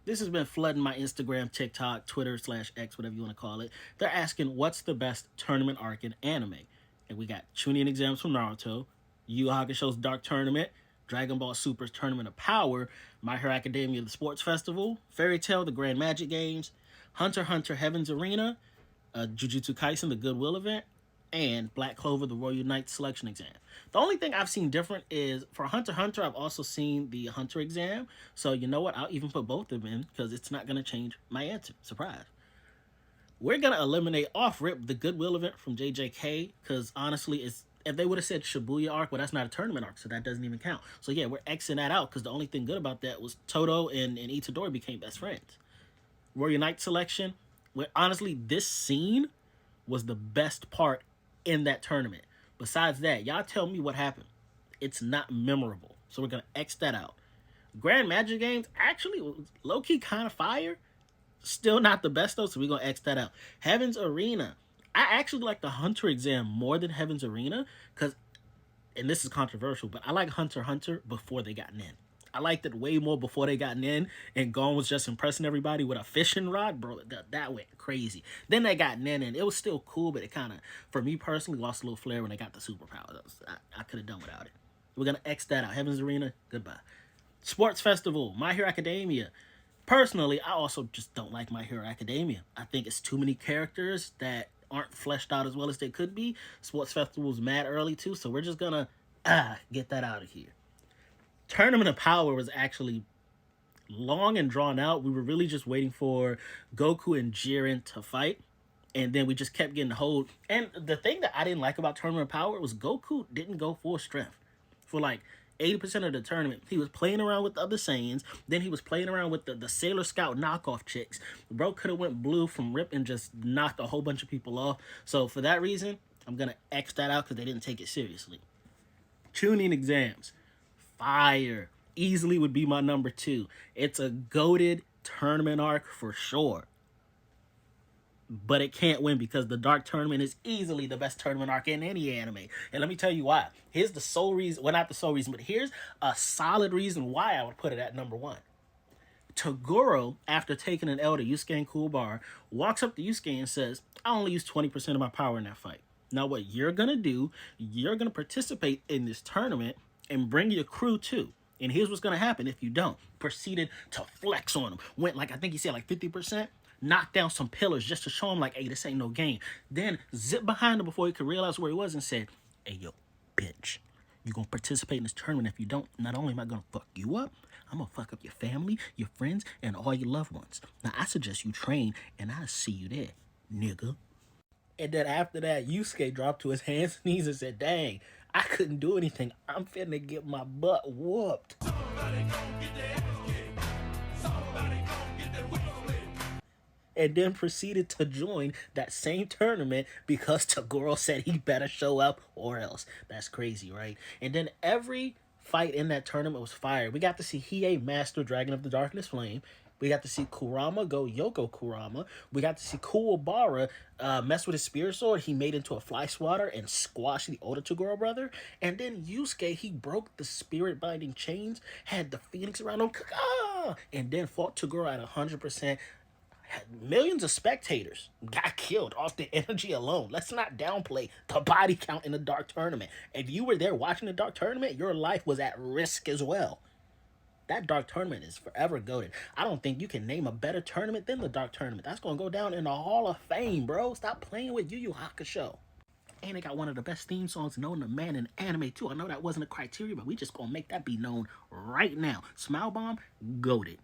This has been flooding my Instagram, TikTok, Twitter /X, whatever you want to call it. They're asking what's the best tournament arc in anime, and we got Chunin exams from Naruto, Yu Yu Hakusho's Dark Tournament, Dragon Ball Super's Tournament of Power, My Hero Academia the Sports Festival, Fairy Tail the Grand Magic Games, Hunter x Hunter Heaven's Arena, Jujutsu Kaisen the Goodwill event, and Black Clover the Royal Knight selection exam. The only thing I've seen different is for Hunter x Hunter, I've also seen the Hunter exam. So you know what? I'll even put both of them in because it's not going to change my answer. Surprise. We're going to eliminate off rip the Goodwill event from JJK because honestly, it's if they would have said Shibuya arc, well, that's not a tournament arc, so that doesn't even count. So yeah, we're Xing that out because the only thing good about that was Toto and Itadori became best friends. Royal Knight selection, where honestly, this scene was the best part in that tournament. Besides that, y'all tell me what happened. It's not memorable. So we're going to X that out. Grand Magic Games actually was low-key kind of fire. Still not the best though, so we're going to X that out. Heaven's Arena. I actually like the Hunter exam more than Heaven's Arena because, and this is controversial, but I like Hunter x Hunter before they got in. I liked it way more before they got in, and Gon was just impressing everybody with a fishing rod, bro. That went crazy. Then they got in, and it was still cool, but it kind of, for me personally, lost a little flair when they got the superpowers. I could have done without it. We're gonna X that out. Heaven's Arena, goodbye. Sports Festival, My Hero Academia. Personally, I also just don't like My Hero Academia. I think it's too many characters that aren't fleshed out as well as they could be. Sports Festival's mad early too, so we're just gonna get that out of here. Tournament of Power was actually long and drawn out. We were really just waiting for Goku and Jiren to fight. And then we just kept getting hold. And the thing that I didn't like about Tournament of Power was Goku didn't go full strength. For like 80% of the tournament, he was playing around with the other Saiyans. Then he was playing around with the Sailor Scout knockoff chicks. Bro could have went blue from Rip and just knocked a whole bunch of people off. So for that reason, I'm going to X that out because they didn't take it seriously. Tuning exams. Fire. Easily would be my number 2. It's a goated tournament arc for sure. But it can't win because the Dark Tournament is easily the best tournament arc in any anime. And let me tell you why. Here's the sole reason, well, not the sole reason, but here's a solid reason why I would put it at number 1. Toguro, after taking an L to Yusuke and Kuwabara, walks up to Yusuke and says, I only used 20% of my power in that fight. Now what you're going to do, you're going to participate in this tournament and bring your crew too. And here's what's going to happen if you don't. Proceeded to flex on him. Went like, I think he said like 50%. Knocked down some pillars just to show him like, hey, this ain't no game. Then zipped behind him before he could realize where he was and said, hey, yo, bitch, you going to participate in this tournament. If you don't, not only am I going to fuck you up, I'm going to fuck up your family, your friends, and all your loved ones. Now, I suggest you train, and I'll see you there, nigga. And then after that, Yusuke dropped to his hands and knees and said, dang, I couldn't do anything. I'm finna get my butt whooped. And then proceeded to join that same tournament because Toguro said he better show up or else. That's crazy, right? And then every fight in that tournament was fire. We got to see Hiei master Dragon of the Darkness Flame. We got to see Kurama go Yoko Kurama. We got to see Kuwabara mess with his spirit sword. He made into a fly swatter and squashed the older Toguro brother. And then Yusuke, he broke the spirit binding chains, had the phoenix around him, and then fought Toguro at 100%. Millions of spectators got killed off the energy alone. Let's not downplay the body count in the Dark Tournament. If you were there watching the Dark Tournament, your life was at risk as well. That Dark Tournament is forever goated. I don't think you can name a better tournament than the Dark Tournament. That's going to go down in the Hall of Fame, bro. Stop playing with Yu Yu Hakusho. And they got one of the best theme songs known to man in anime, too. I know that wasn't a criteria, but we just going to make that be known right now. Smile Bomb, goated.